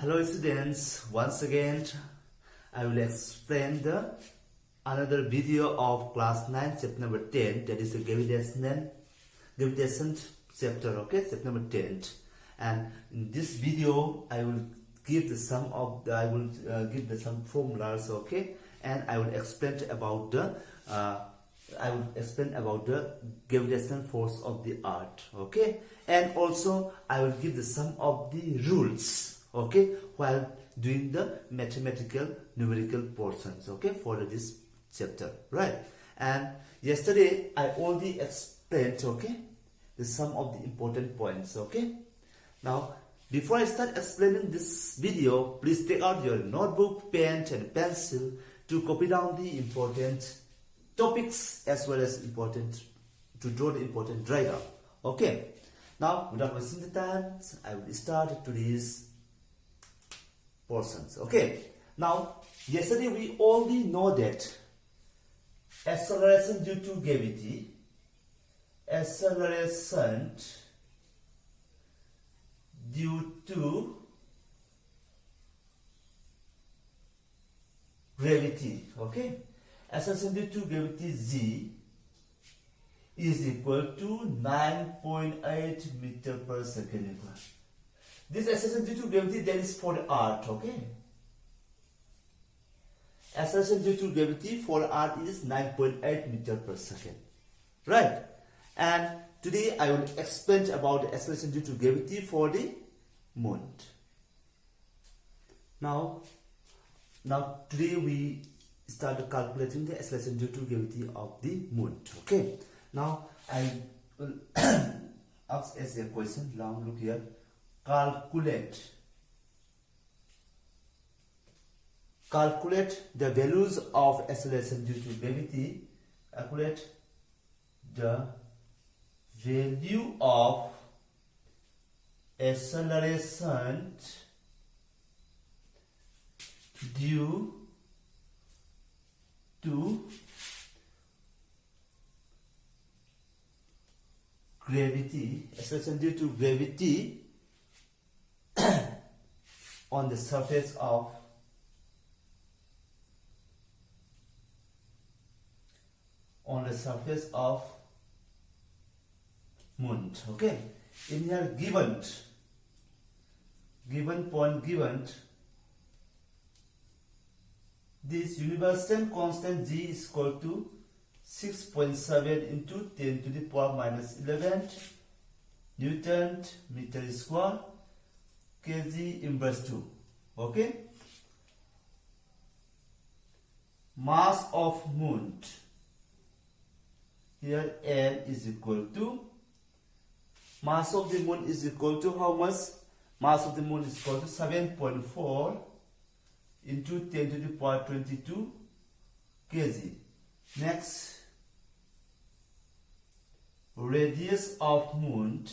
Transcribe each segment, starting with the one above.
Hello students, once again I will explain the another video of class 9 chapter number 10, that is the gravitation chapter, okay, chapter number 10. And in this video I will give the some formulas, okay, and I will explain about the gravitational force of the earth, okay, and also I will give the some of the rules, okay, while doing the mathematical numerical portions, okay, for this chapter, right? And yesterday I already explained, okay, the some of the important points, okay. Now before I start explaining this video, please take out your notebook, pen and pencil to copy down the important topics as well as to draw the important diagram, okay. Now without wasting the time, I will start today's portions, okay. Now yesterday we already know that acceleration due to gravity, acceleration due to gravity, okay, acceleration due to gravity Z is equal to 9.8 meter per second. This acceleration due to gravity, that is for the earth, okay. Acceleration due to gravity for earth is 9.8 meter per second, right? And today I will explain about the acceleration due to gravity for the moon. Now today we start calculating the acceleration due to gravity of the moon, okay. Now I will ask as a question. Now look here. Calculate the values of acceleration due to gravity. Calculate the value of acceleration due to gravity, acceleration due to gravity on the surface of moon, okay. In here given this universal constant G is equal to 6.7 into 10 to the power minus 11 Newton meter square kg inverse 2, okay. Mass of moon, here N is equal to, mass of the moon is equal to how much? Mass of the moon is equal to 7.4 into 10 to the power 22 kg. Next, radius of moon,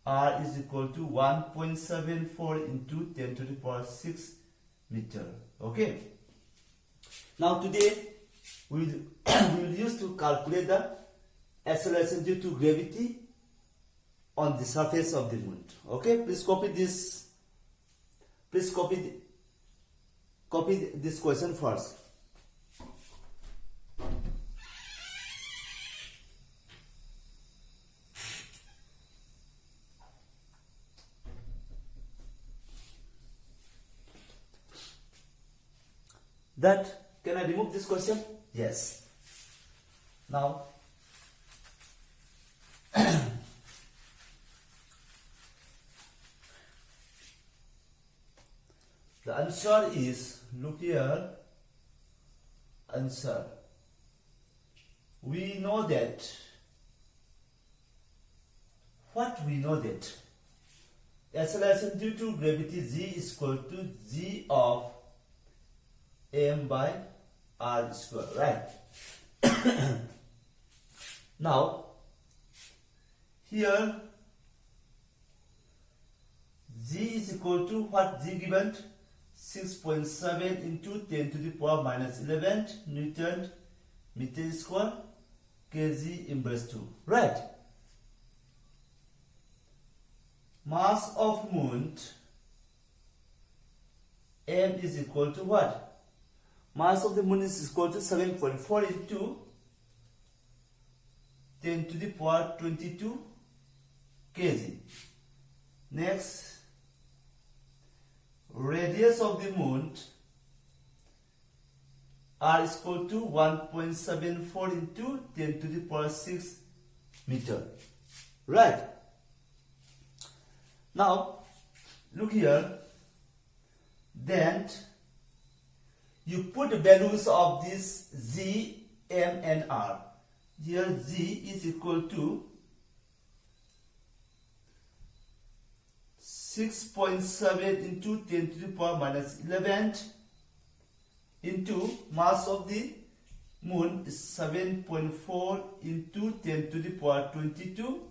R is equal to 1.74 into 10 to the power 6 meter, okay. Now today we will use to calculate the acceleration due to gravity on the surface of the moon, okay. Please copy this. Please copy this question first. That, can I remove this question? Yes. Now the answer is, look here, answer. We know that, what we know that acceleration due to gravity Z is equal to G of m by r square, right? Now here G is equal to what? G given 6.7 into 10 to the power minus 11 Newton meter square kg inverse 2, right? Mass of moon m is equal to what? Mass of the moon is equal to 7.4 into 10 to the power 22 kg. Next, radius of the moon r is equal to 1.74 into 10 to the power 6 meter. Right. Now, look here. Then you put the values of this z, m and r. Here z is equal to 6.7 into 10 to the power minus 11 into mass of the moon is 7.4 into 10 to the power 22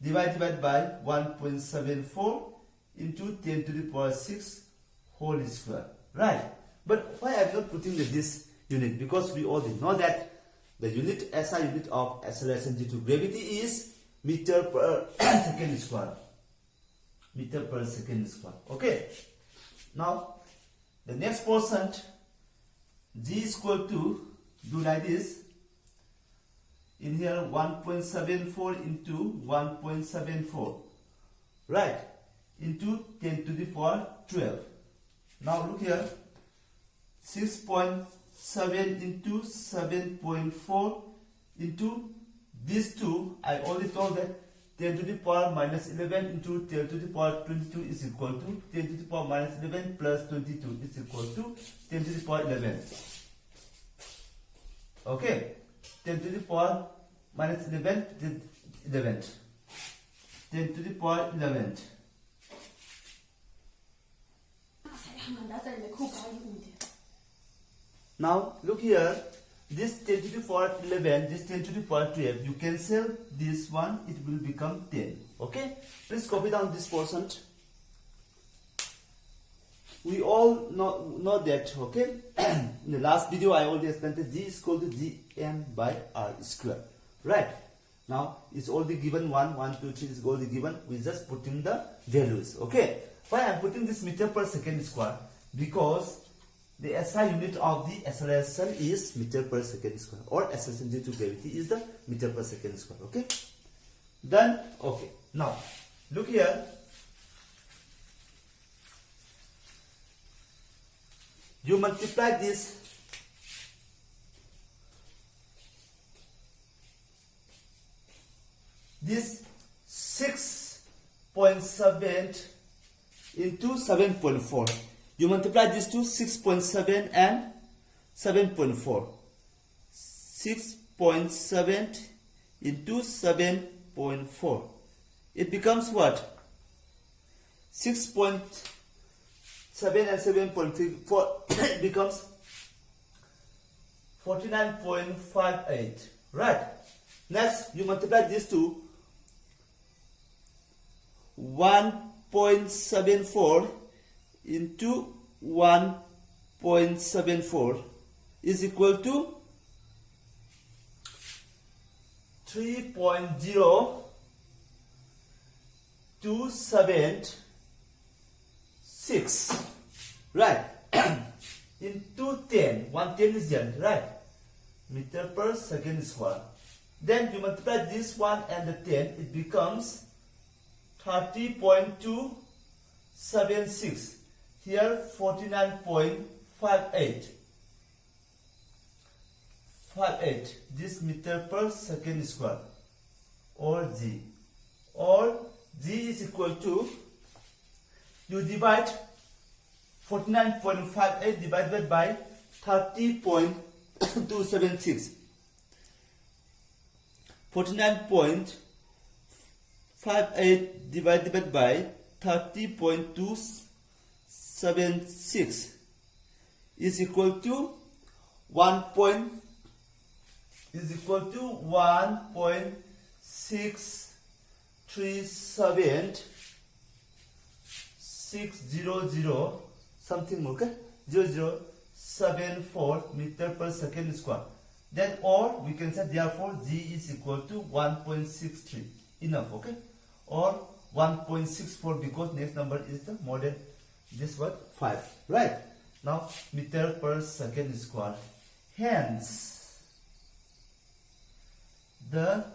divided by 1.74 into 10 to the power 6 whole square. Right. But why I am not putting this unit? Because we already know that the unit SI unit of acceleration due to gravity is meter per second square. Meter per second square. Okay. Now the next portion, g is equal to, do like this. In here 1.74 into 1.74, right, into 10 to the power 12. Now look here, 6.7 into 7.4 into these two. I already told that 10 to the power minus 11 into 10 to the power 22 is equal to 10 to the power minus 11 plus 22 is equal to 10 to the power 11. Okay, 10 to the power minus 11, 11. 10 to the power 11. Now look here, this 10 to the power 11, this 10 to the power 12, you cancel this one, it will become 10. Okay, please copy down this portion. We all know that, okay. In the last video I already explained that g is equal to gm by r square. Right. Now it's already given 1, 2, 3 is already given. We just putting the values. Okay. Why I am putting this meter per second square? Because the SI unit of the acceleration is meter per second square, or acceleration due to gravity is the meter per second square. Okay. Done. Okay. Now look here. You multiply this this 6.7 into 7.4. You multiply these two, 6.7 and 7.4. 6.7 into 7.4. It becomes what? 6.7 and 7.4 it becomes 49.58. Right. Next, you multiply these two. 1.74 into 1.74 is equal to 3.0276. Right. Into 10. 110 is there, right? Meter per second square. Then you multiply this one and the 10, it becomes 30.276. Here 49.58. 58. This meter per second square, or G. Or G is equal to, you divide 49.58 divided by 30.276. 49.58 divided by 30.276 is equal to 1.637600 something, okay, 0074 meter per second square. Then, or we can say therefore G is equal to 1.63. Enough, okay? Or 1.64, because next number is the more than this what 5, right? Now meter per second square. Hence the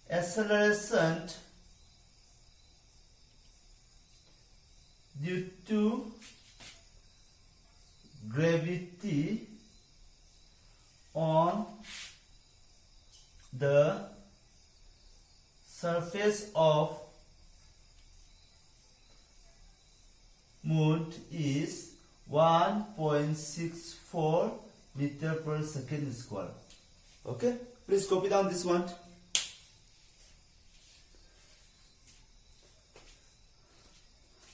acceleration due to gravity on the surface of moon is 1.64 meter per second square. Okay, please copy down this one.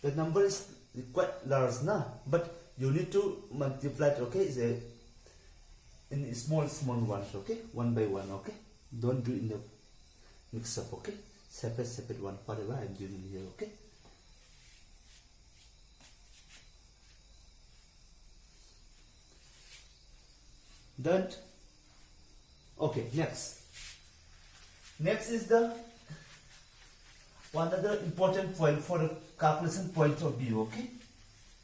The number is quite large now, but you need to multiply it, okay? It's in small ones, okay? One by one, okay? Don't do in the mix up, okay? Separate one, whatever I'm doing here, okay? Done. Okay, next is the another important point for the calculation point of view, okay?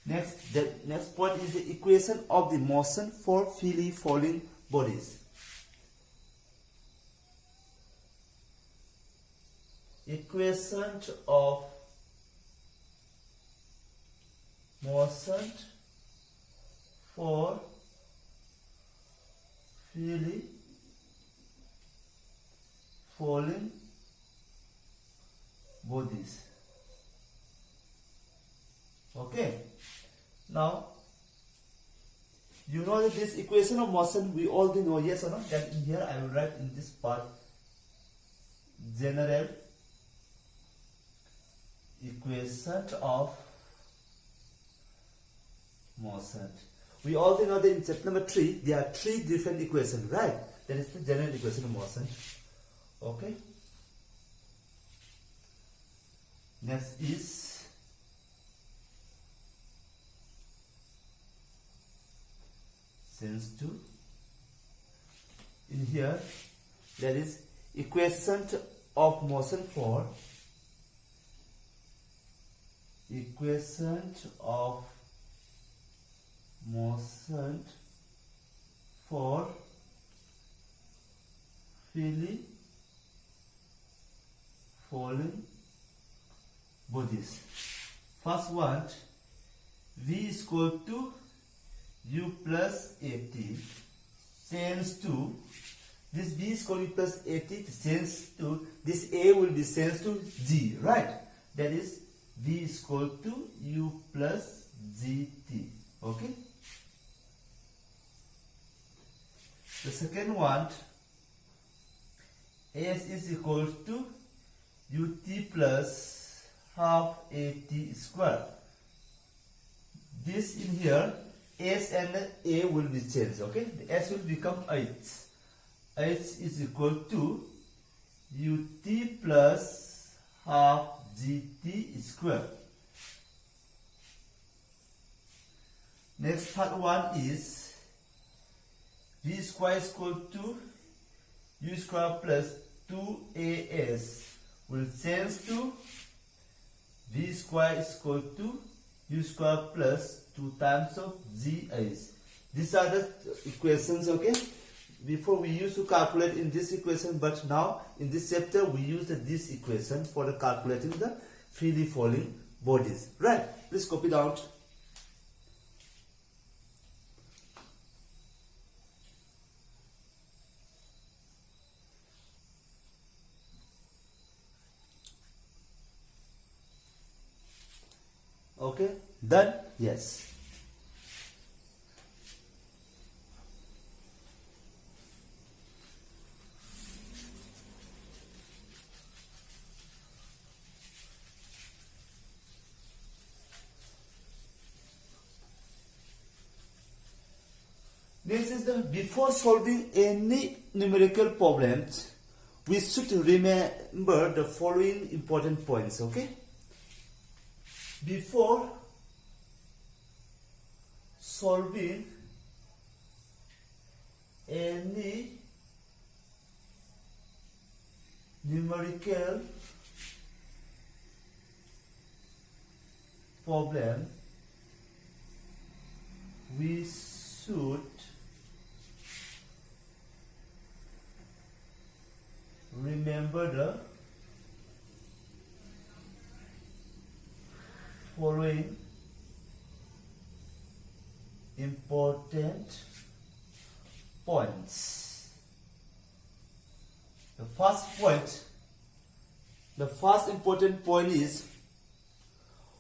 The next point is the equation of the motion for freely falling bodies. Equation of motion for freely falling bodies. Okay, now you know that this equation of motion we already know, yes or no? That in here I will write in this part general equation of motion. We already know that in chapter number 3 there are 3 different equations, right? That is the general equation of motion. Okay, next is sense 2. In here there is equation of motion for freely falling bodies. First one, V is equal to U plus AT change to this V is equal to U plus AT change to this A will be changed to G, right? That is V is equal to U plus GT. Okay. The second one, S is equal to UT plus half AT square. This in here, S and A will be changed, okay? The S will become H. H is equal to UT plus half GT square. Next third one is V square is equal to U square plus 2AS will change to V square is equal to U square plus 2 times of GH. These are the equations, okay? Before we used to calculate in this equation, but now in this chapter we use this equation for the calculating the freely falling bodies. Right? Please copy it out. Okay, done? Yes. This is the before solving any numerical problems, we should remember the following important points, okay? Before solving any numerical problem, we should remember the following important points. The first important point is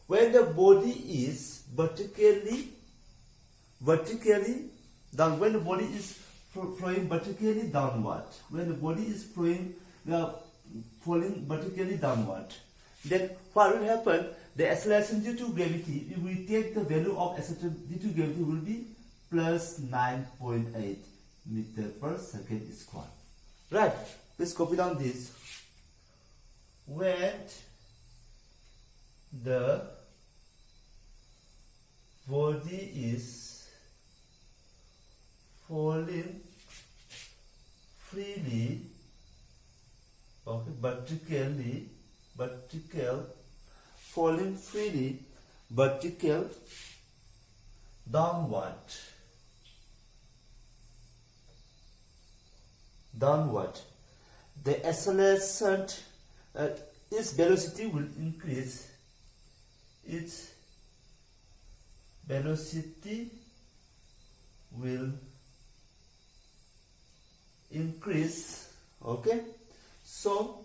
when the body is vertically down, when the body is flowing vertically downward, when the body is falling vertically downward, then what will happen? The acceleration due to gravity, if we take the value of acceleration due to gravity, will be plus 9.8 meter per second square. Right? Let's copy down this. When the body is falling freely, okay, falling freely, vertical downward, the acceleration, its velocity will increase. Its velocity will increase. Okay, so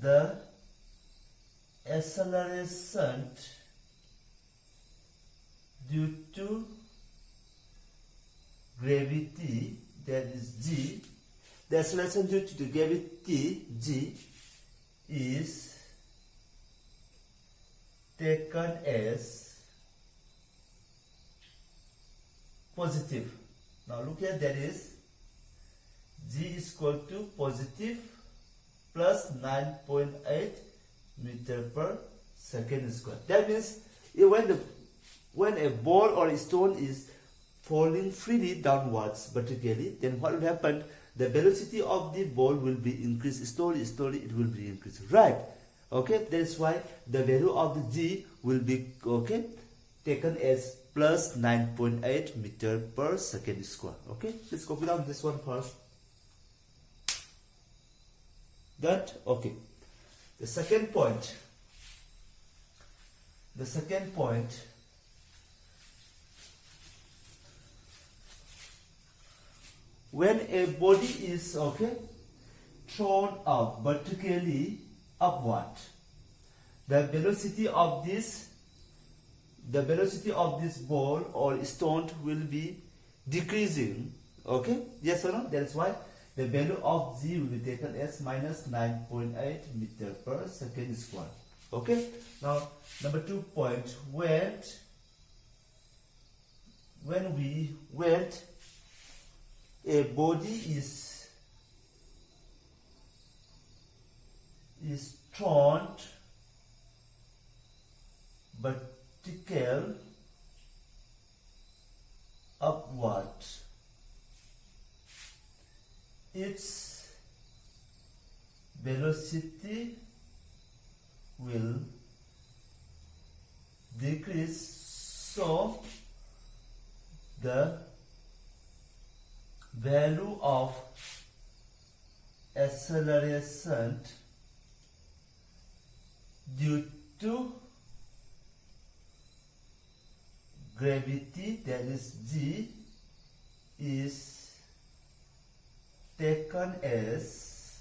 the acceleration due to gravity, that is G, the acceleration due to the gravity G is taken as positive. Now look here, that is G is equal to positive plus 9.8 meter per second square. That means when a ball or a stone is falling freely downwards vertically, then what will happen? The velocity of the ball will be increased slowly it will be increased, right? Okay, that is why the value of the G will be, okay, taken as plus 9.8 meter per second square. Okay, let's copy down this one first. That, okay. The second point, when a body is, okay, thrown up vertically upward, the velocity of this ball or stone will be decreasing. Okay, yes or no? That's why the value of G will be taken as minus 9.8 meter per second square. Okay, now number 2 point, when a body is thrown vertical upward, its velocity will decrease, so the value of acceleration due to gravity, that is G, is taken as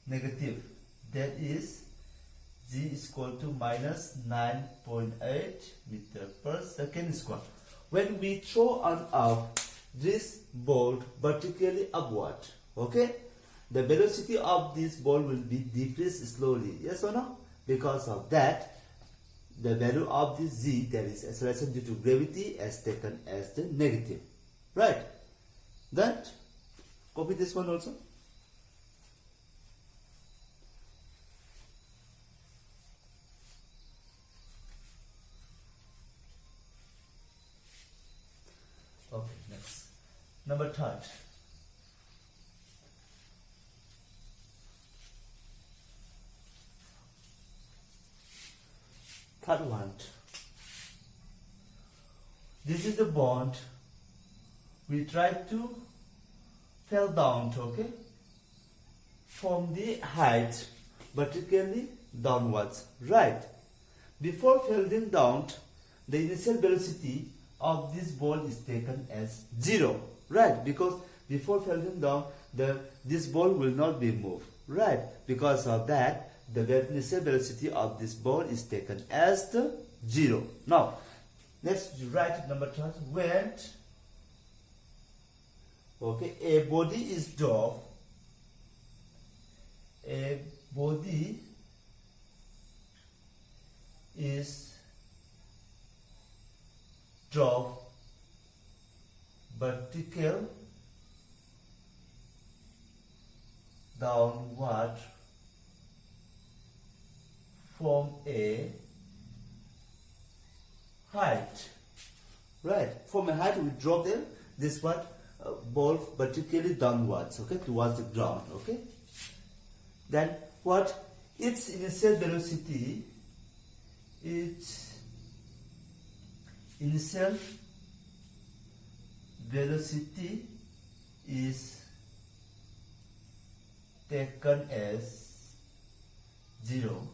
negative. That is G is equal to minus 9.8 meter per second square. When we throw up this ball vertically upward, okay, the velocity of this ball will be decreased slowly. Yes or no? Because of that, the value of this Z, that is acceleration due to gravity, is taken as the negative. Right? Then copy this one also. Okay, next. Number 3. third one. This is the bond. We try to fell down, okay, from the height vertically downwards, right? Before falling down, the initial velocity of this ball is taken as 0, right? Because before falling down, this ball will not be moved, right? Because of that, the initial velocity of this ball is taken as the 0. Now, let's write number 3. When a body is dropped, a body is dropped vertical downward from a height, right? From a height we drop this ball vertically downwards, okay, towards the ground, okay. Then what? Its initial velocity, is taken as 0.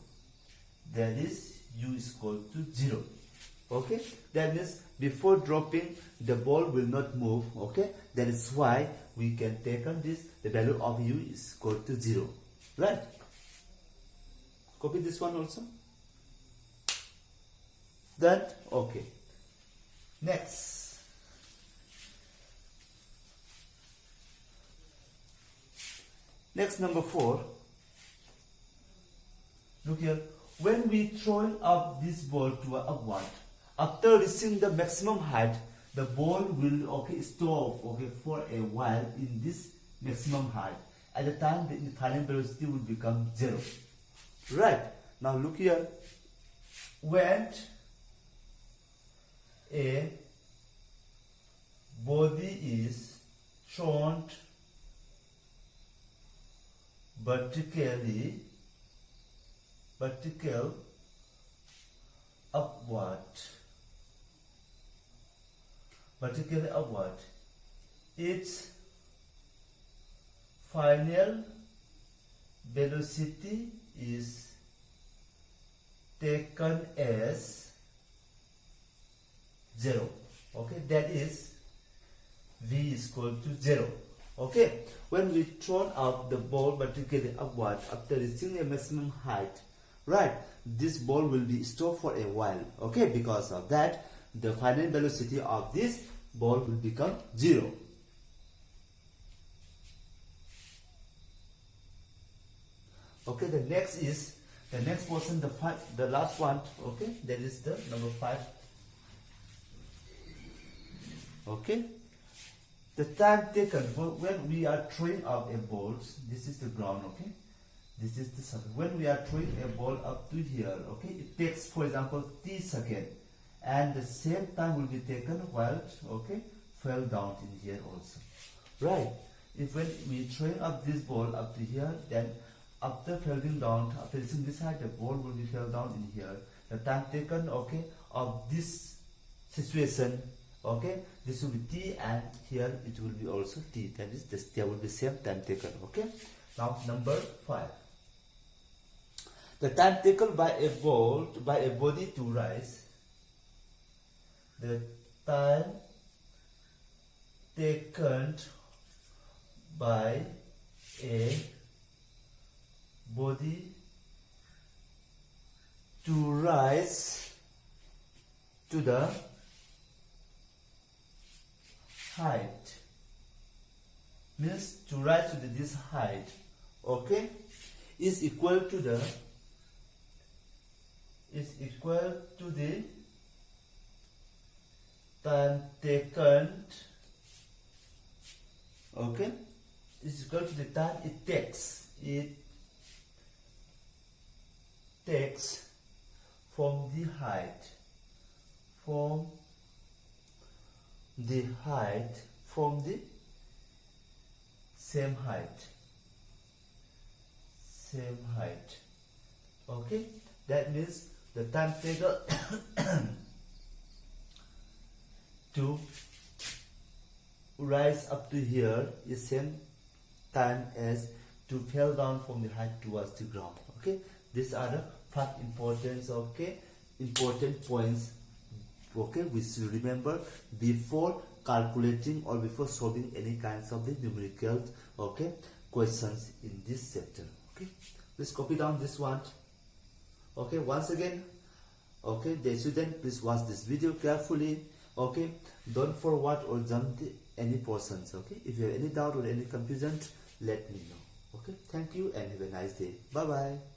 That is u is equal to 0. Okay, that means before dropping the ball will not move. Okay, that is why we can take on this, the value of u is equal to 0, right? Copy this one also. Then okay, next number 4. Look here. When we throw up this ball to upward, after reaching the maximum height, the ball will stop for a while in this maximum height. At the time, the final velocity will become 0. Right? Now look here. When a body is thrown vertical upward, its final velocity is taken as 0. Okay, that is v is equal to 0. Okay, when we throw up the ball vertically upward after reaching a maximum height, right, this ball will be stopped for a while. Okay, because of that, the final velocity of this ball will become 0. Okay, the next portion, the last one. Okay, that is the number 5. Okay, the time taken when we are throwing up a ball. This is the ground. Okay, this is the surface. When we are throwing a ball up to here, okay, it takes, for example, t seconds, and the same time will be taken while fell down in here also, right? If when we throwing up this ball up to here, then after falling down, after reaching this height, the ball will be fell down in here. The time taken of this situation, this will be t, and here it will be also t. That is, there will be same time taken. Okay. Now number 5. The time taken by a body to rise. The time taken by a body to rise to the height, means to rise to this height, is equal to the time taken, is equal to the time it takes from the height from the same height. Okay, that means the time taken to rise up to here is same time as to fell down from the height towards the ground. Okay, these are the 5 important important points, okay, we should remember before calculating or before solving any kinds of the numerical questions in this chapter. Okay, please copy down this one. Okay, once again, okay, the student, please watch this video carefully. Okay, don't forward or jump any portions. Okay, if you have any doubt or any confusion, let me know. Okay, thank you and have a nice day. Bye bye.